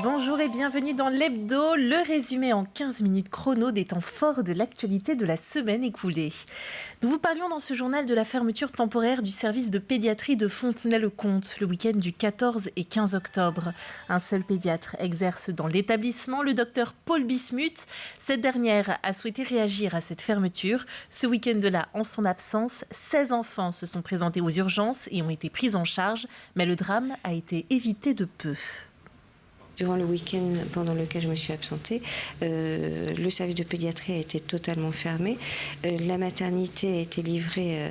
Bonjour et bienvenue dans l'Hebdo, le résumé en 15 minutes chrono des temps forts de l'actualité de la semaine écoulée. Nous vous parlions dans ce journal de la fermeture temporaire du service de pédiatrie de Fontenay-le-Comte le week-end du 14 et 15 octobre. Un seul pédiatre exerce dans l'établissement, le docteur Paul Bismuth. Cette dernière a souhaité réagir à cette fermeture. Ce week-end-là, en son absence, 16 enfants se sont présentés aux urgences et ont été pris en charge, mais le drame a été évité de peu. Durant le week-end pendant lequel je me suis absentée, le service de pédiatrie a été totalement fermé. La maternité a été livrée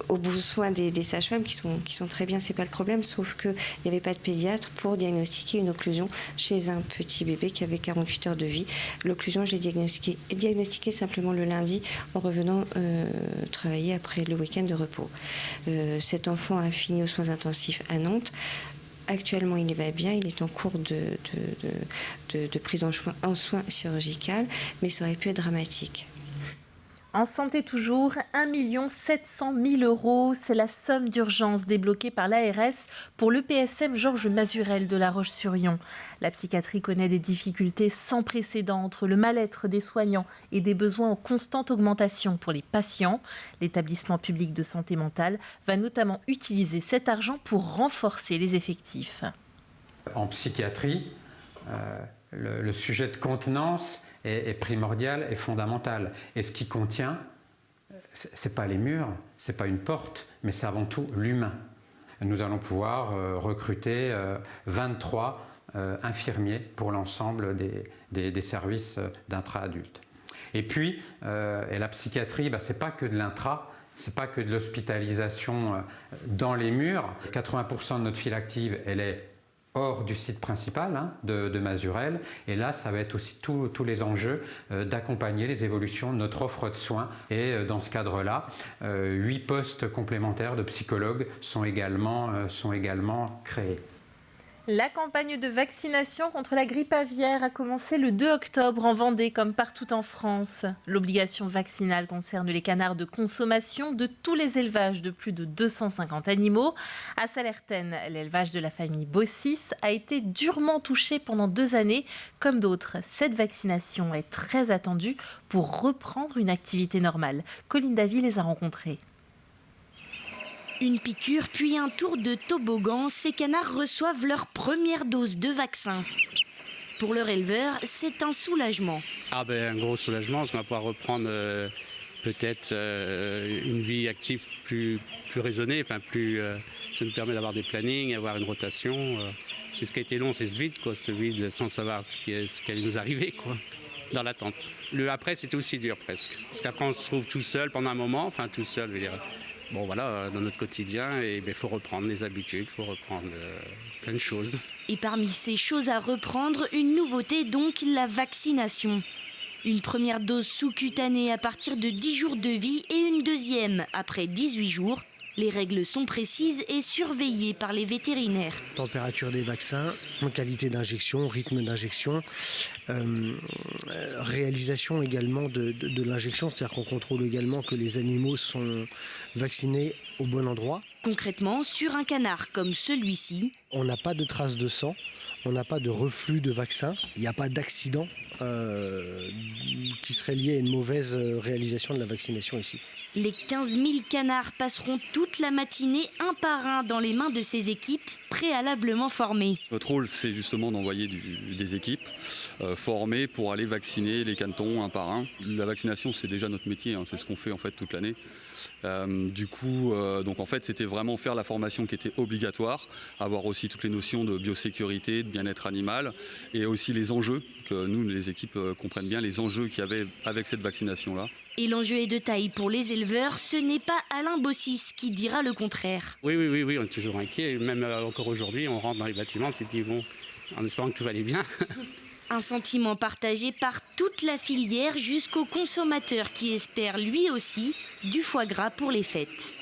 aux besoins des sages-femmes qui sont très bien, c'est pas le problème, sauf qu'il n'y avait pas de pédiatre pour diagnostiquer une occlusion chez un petit bébé qui avait 48 heures de vie. L'occlusion, je l'ai diagnostiquée simplement le lundi en revenant travailler après le week-end de repos. Cet enfant a fini aux soins intensifs à Nantes. Actuellement, il va bien, il est en cours de prise en soins chirurgicales, mais ça aurait pu être dramatique. En santé toujours, 1 700 000 €, c'est la somme d'urgence débloquée par l'ARS pour l'EPSM Georges Mazurel de La Roche-sur-Yon. La psychiatrie connaît des difficultés sans précédent entre le mal-être des soignants et des besoins en constante augmentation pour les patients. L'établissement public de santé mentale va notamment utiliser cet argent pour renforcer les effectifs. En psychiatrie, le sujet de contenance est primordial et fondamental. Et ce qui contient, c'est pas les murs, c'est pas une porte, mais c'est avant tout l'humain. Nous allons pouvoir recruter 23 infirmiers pour l'ensemble des services d'intra-adultes. Et puis, la psychiatrie, c'est pas que de l'intra, c'est pas que de l'hospitalisation dans les murs. 80% de notre file active, elle est hors du site principal de Mazurel. Et là, ça va être aussi tous les enjeux d'accompagner les évolutions de notre offre de soins. Et dans ce cadre-là, 8 postes complémentaires de psychologues sont également créés. La campagne de vaccination contre la grippe aviaire a commencé le 2 octobre en Vendée, comme partout en France. L'obligation vaccinale concerne les canards de consommation de tous les élevages de plus de 250 animaux. À Sallertaine, l'élevage de la famille Bossis a été durement touché pendant 2 années. Comme d'autres, cette vaccination est très attendue pour reprendre une activité normale. Colline Davy les a rencontrés. Une piqûre puis un tour de toboggan, ces canards reçoivent leur première dose de vaccin. Pour leur éleveur, c'est un soulagement. Un gros soulagement, parce qu'on va pouvoir reprendre peut-être une vie active plus raisonnée. Ça nous permet d'avoir des plannings, avoir une rotation. C'est ce qui a été long, c'est ce vide sans savoir ce qui allait nous arriver, dans l'attente. Le après, c'était aussi dur presque. Parce qu'après, on se trouve tout seul pendant un moment, tout seul, je veux dire. Dans notre quotidien, il faut reprendre les habitudes, il faut reprendre plein de choses. Et parmi ces choses à reprendre, une nouveauté donc, la vaccination. Une première dose sous-cutanée à partir de 10 jours de vie et une deuxième après 18 jours. Les règles sont précises et surveillées par les vétérinaires. Température des vaccins, qualité d'injection, rythme d'injection, réalisation également de l'injection, c'est-à-dire qu'on contrôle également que les animaux sont vaccinés au bon endroit. Concrètement, sur un canard comme celui-ci, on n'a pas de traces de sang, on n'a pas de reflux de vaccin, il n'y a pas d'accident qui serait lié à une mauvaise réalisation de la vaccination ici. Les 15 000 canards passeront toute la matinée un par un dans les mains de ces équipes préalablement formées. Notre rôle, c'est justement d'envoyer des équipes formées pour aller vacciner les canetons un par un. La vaccination, c'est déjà notre métier, c'est ce qu'on fait en fait toute l'année. Donc en fait, c'était vraiment faire la formation qui était obligatoire, avoir aussi toutes les notions de biosécurité, de bien-être animal et aussi les enjeux, que nous, les équipes comprennent bien, les enjeux qu'il y avait avec cette vaccination-là. Et l'enjeu est de taille pour les éleveurs, ce n'est pas Alain Bossis qui dira le contraire. Oui, on est toujours inquiet, même encore aujourd'hui, on rentre dans les bâtiments, tu te dis en espérant que tout va aller bien. Un sentiment partagé par toute la filière jusqu'au consommateur qui espère lui aussi du foie gras pour les fêtes.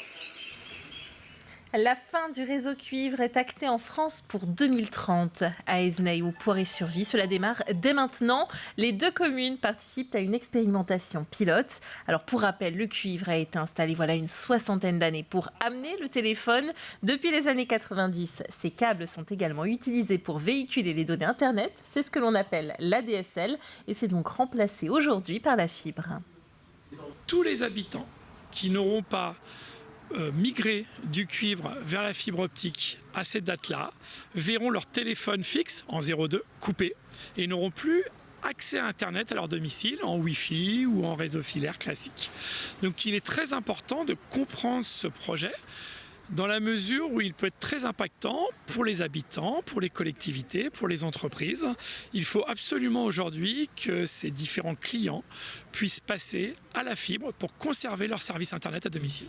La fin du réseau cuivre est actée en France pour 2030. À Esnay ou Poiré-sur-Vie, cela démarre dès maintenant. Les 2 communes participent à une expérimentation pilote. Alors pour rappel, le cuivre a été installé voilà une 60aine d'années pour amener le téléphone. Depuis les années 90, ces câbles sont également utilisés pour véhiculer les données Internet. C'est ce que l'on appelle l'ADSL et c'est donc remplacé aujourd'hui par la fibre. Tous les habitants qui n'auront pas migrer du cuivre vers la fibre optique à cette date-là verront leur téléphone fixe en 02 coupé et n'auront plus accès à Internet à leur domicile en Wi-Fi ou en réseau filaire classique. Donc il est très important de comprendre ce projet dans la mesure où il peut être très impactant pour les habitants, pour les collectivités, pour les entreprises. Il faut absolument aujourd'hui que ces différents clients puissent passer à la fibre pour conserver leur service Internet à domicile.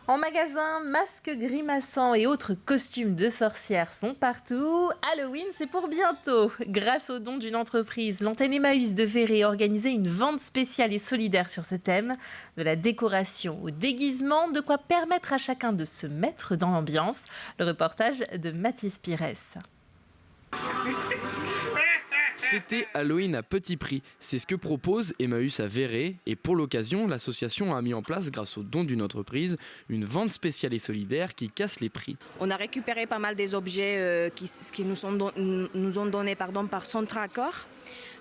En magasin, masques grimaçants et autres costumes de sorcières sont partout. Halloween, c'est pour bientôt. Grâce aux dons d'une entreprise, l'antenne Emmaüs de Verré a organisé une vente spéciale et solidaire sur ce thème. De la décoration au déguisement, de quoi permettre à chacun de se mettre dans l'ambiance. Le reportage de Mathis Pires. Fêter Halloween à petit prix, c'est ce que propose Emmaüs à Verré. Et pour l'occasion, l'association a mis en place, grâce aux dons d'une entreprise, une vente spéciale et solidaire qui casse les prix. On a récupéré pas mal des objets qui nous ont donnés par Centre Accord.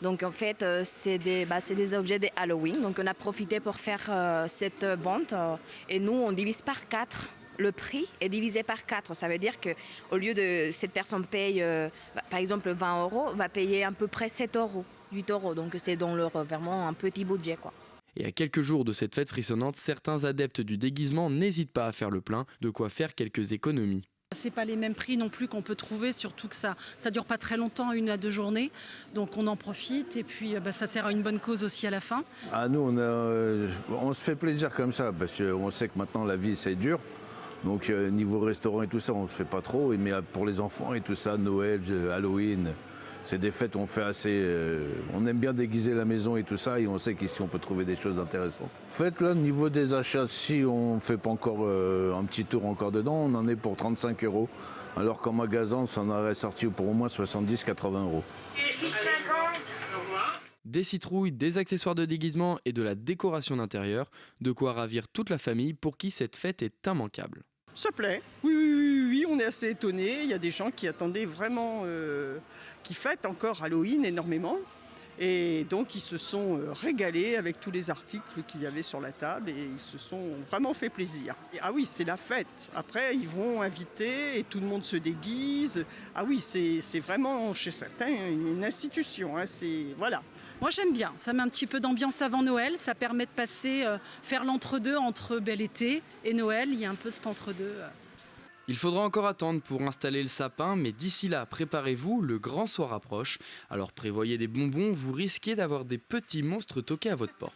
Donc en fait, c'est des objets de Halloween. Donc on a profité pour faire cette vente. Et nous, on divise par 4. Le prix est divisé par 4. Ça veut dire qu'au lieu de cette personne paye, par exemple, 20 €, va payer à peu près 7 €, 8 €. Donc c'est dans leur vraiment un petit budget, quoi. Et à quelques jours de cette fête frissonnante, certains adeptes du déguisement n'hésitent pas à faire le plein, de quoi faire quelques économies. C'est pas les mêmes prix non plus qu'on peut trouver, surtout que ça dure pas très longtemps, 1 à 2 journées. Donc on en profite et puis ça sert à une bonne cause aussi à la fin. Nous, on se fait plaisir comme ça parce qu'on sait que maintenant la vie c'est dur. Donc niveau restaurant et tout ça, on ne fait pas trop. Mais pour les enfants et tout ça, Noël, Halloween, c'est des fêtes où on fait assez... on aime bien déguiser la maison et tout ça. Et on sait qu'ici, on peut trouver des choses intéressantes. En fait, là, niveau des achats, si on ne fait pas encore un petit tour encore dedans, on en est pour 35 €. Alors qu'en magasin, on s'en aurait sorti pour au moins 70-80 €. Des citrouilles, des accessoires de déguisement et de la décoration d'intérieur, de quoi ravir toute la famille pour qui cette fête est immanquable. Ça plaît, oui, on est assez étonnés. Il y a des gens qui attendaient vraiment, qui fêtent encore Halloween énormément. Et donc ils se sont régalés avec tous les articles qu'il y avait sur la table et ils se sont vraiment fait plaisir. Ah oui, c'est la fête. Après, ils vont inviter et tout le monde se déguise. Ah oui, c'est vraiment chez certains une institution. Voilà. Moi j'aime bien, ça met un petit peu d'ambiance avant Noël, ça permet de passer, faire l'entre-deux entre bel été et Noël, il y a un peu cet entre-deux. Il faudra encore attendre pour installer le sapin, mais d'ici là, préparez-vous, le grand soir approche. Alors prévoyez des bonbons, vous risquez d'avoir des petits monstres toqués à votre porte.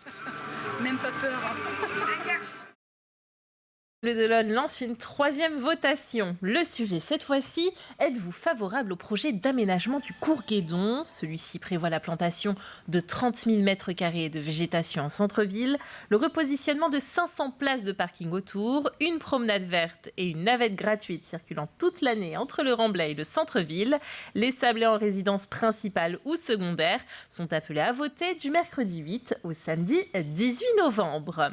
Même pas peur. Le Delon lance une 3e votation. Le sujet cette fois-ci, êtes-vous favorable au projet d'aménagement du cours Guédon ? Celui-ci prévoit la plantation de 30 000 m² de végétation en centre-ville, le repositionnement de 500 places de parking autour, une promenade verte et une navette gratuite circulant toute l'année entre le Remblai et le centre-ville. Les Sablés en résidence principale ou secondaire sont appelés à voter du mercredi 8 au samedi 18 novembre.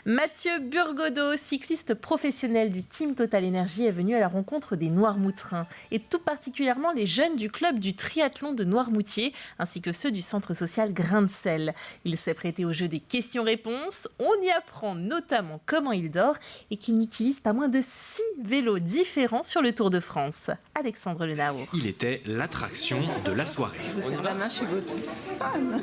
Mathieu Burgodeau, cycliste professionnel du Team Total Energy, est venu à la rencontre des Noirmoutrins et tout particulièrement les jeunes du club du triathlon de Noirmoutier ainsi que ceux du centre social Grain de Sel. Il s'est prêté au jeu des questions-réponses. On y apprend notamment comment il dort et qu'il n'utilise pas moins de 6 vélos différents sur le Tour de France. Alexandre Lenaour. Il était l'attraction de la soirée. Je vous serre la main, je suis votre fan.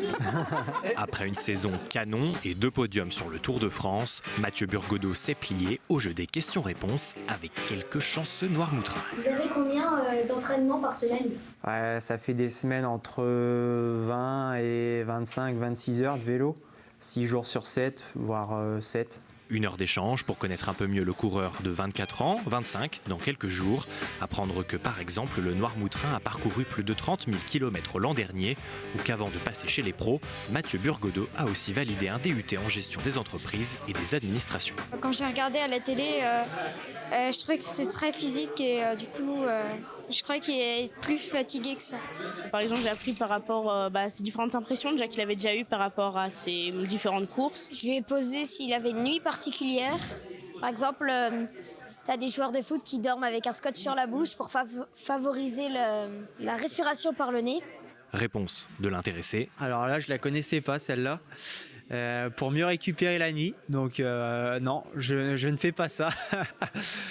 Après une saison canon et 2 podiums sur le Tour de France, Mathieu Burgodeau s'est plié au jeu des questions-réponses avec quelques chanceux Noirmoutrins. Vous avez combien d'entraînements par semaine ? Ça fait des semaines entre 20 et 25-26 heures de vélo, 6 jours sur 7, voire 7. 1 heure d'échange pour connaître un peu mieux le coureur de 24 ans, 25 dans quelques jours. Apprendre que par exemple le Noirmoutrin a parcouru plus de 30 000 km l'an dernier ou qu'avant de passer chez les pros, Mathieu Burgodeau a aussi validé un DUT en gestion des entreprises et des administrations. Quand j'ai regardé à la télé, je trouvais que c'était très physique et du coup, je croyais qu'il est plus fatigué que ça. Par exemple, j'ai appris par rapport à ses différentes impressions déjà qu'il avait déjà eues par rapport à ses différentes courses. Je lui ai posé s'il avait une nuit particulière. Par exemple, tu as des joueurs de foot qui dorment avec un scotch sur la bouche pour favoriser la respiration par le nez. Réponse de l'intéressé. Alors là, je la connaissais pas celle-là. Pour mieux récupérer la nuit. Donc non, je ne fais pas ça.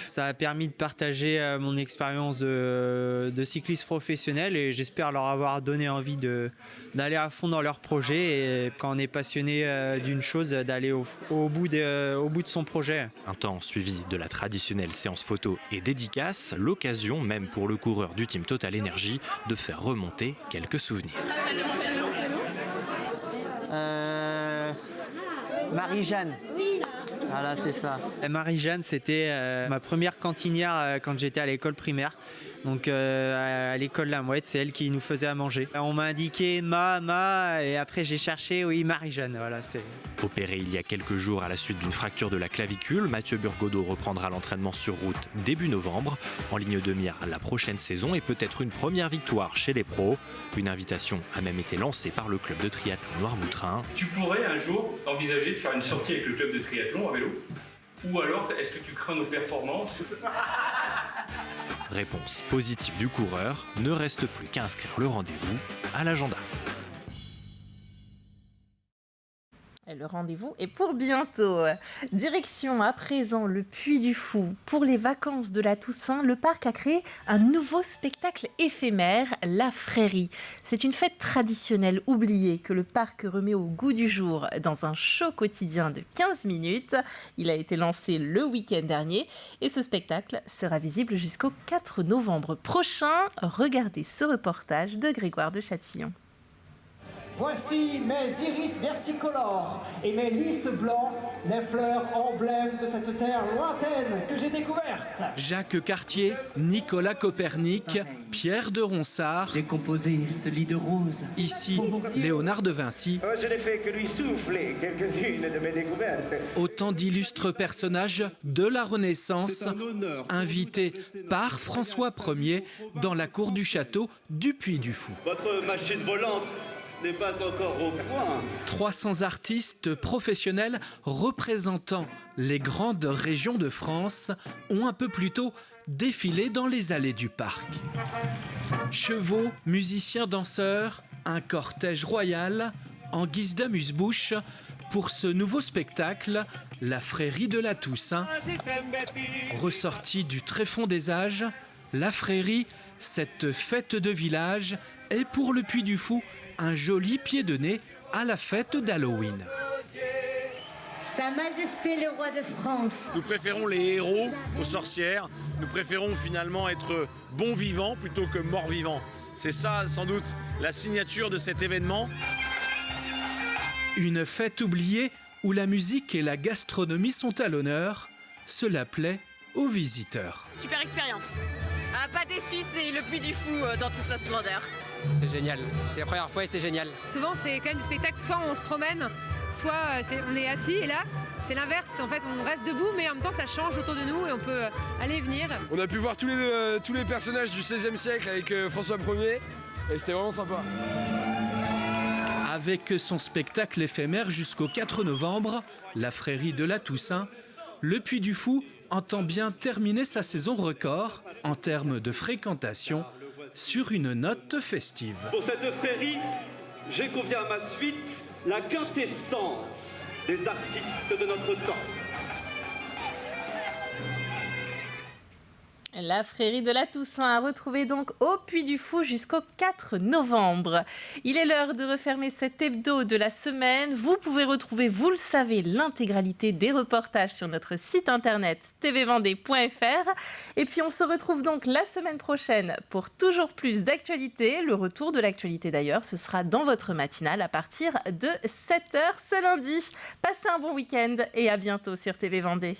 Ça a permis de partager mon expérience de cycliste professionnel et j'espère leur avoir donné envie d'aller à fond dans leur projet et quand on est passionné d'une chose, d'aller au bout de son projet. Un temps suivi de la traditionnelle séance photo et dédicace, l'occasion même pour le coureur du team Total Energy de faire remonter quelques souvenirs. Marie-Jeanne. Voilà, c'est ça. Marie-Jeanne, c'était ma première cantinière quand j'étais à l'école primaire. Donc à l'école La Mouette, c'est elle qui nous faisait à manger. On m'a indiqué Ma, et après j'ai cherché, oui, Marie-Jeanne. Voilà, c'est... Opéré il y a quelques jours à la suite d'une fracture de la clavicule, Mathieu Burgodeau reprendra l'entraînement sur route début novembre. En ligne de mire la prochaine saison et peut-être une première victoire chez les pros. Une invitation a même été lancée par le club de triathlon Noirmoutrin. Tu pourrais un jour envisager de faire une sortie avec le club de triathlon à vélo ? Ou alors, est-ce que tu crains nos performances ? Réponse positive du coureur, ne reste plus qu'à inscrire le rendez-vous à l'agenda. Le rendez-vous est pour bientôt. Direction à présent le Puy du Fou. Pour les vacances de la Toussaint, le parc a créé un nouveau spectacle éphémère, la Frérie. C'est une fête traditionnelle oubliée que le parc remet au goût du jour dans un show quotidien de 15 minutes. Il a été lancé le week-end dernier et ce spectacle sera visible jusqu'au 4 novembre prochain. Regardez ce reportage de Grégoire de Châtillon. Voici mes iris versicolores et mes lys blancs, les fleurs emblèmes de cette terre lointaine que j'ai découverte. Jacques Cartier, Nicolas Copernic, Pierre de Ronsard. J'ai composé ce lit de rose. Ici, Léonard de Vinci. Je n'ai fait que lui souffler quelques-unes de mes découvertes. Autant d'illustres personnages de la Renaissance, invités par François Ier dans la cour du château du Puy du Fou. Votre machine volante n'est pas encore au point. 300 artistes professionnels représentant les grandes régions de France ont un peu plus tôt défilé dans les allées du parc. Chevaux, musiciens, danseurs, un cortège royal en guise d'amuse-bouche pour ce nouveau spectacle, la Frérie de la Toussaint. Ressortie du tréfonds des âges, la Frérie, cette fête de village, est pour le Puy du Fou un joli pied de nez à la fête d'Halloween. Sa Majesté le Roi de France. Nous préférons les héros aux sorcières. Nous préférons finalement être bons vivants plutôt que morts vivants. C'est ça sans doute la signature de cet événement. Une fête oubliée où la musique et la gastronomie sont à l'honneur. Cela plaît aux visiteurs. Super expérience. Pas déçu, c'est le Puy du Fou dans toute sa splendeur. C'est génial, c'est la première fois et c'est génial. Souvent c'est quand même des spectacles, soit on se promène, soit on est assis et là c'est l'inverse, en fait on reste debout mais en même temps ça change autour de nous et on peut aller et venir. On a pu voir tous les personnages du XVIe siècle avec François Ier et c'était vraiment sympa. Avec son spectacle éphémère jusqu'au 4 novembre, la Frérie de la Toussaint, le Puy du Fou entend bien terminer sa saison record en termes de fréquentation sur une note festive. Pour cette frérie, j'ai convié à ma suite la quintessence des artistes de notre temps. La Frérie de la Toussaint à retrouver donc au Puy du Fou jusqu'au 4 novembre. Il est l'heure de refermer cet hebdo de la semaine. Vous pouvez retrouver, vous le savez, l'intégralité des reportages sur notre site internet tvvendée.fr. Et puis on se retrouve donc la semaine prochaine pour toujours plus d'actualité. Le retour de l'actualité d'ailleurs, ce sera dans votre matinale à partir de 7h ce lundi. Passez un bon week-end et à bientôt sur TV Vendée.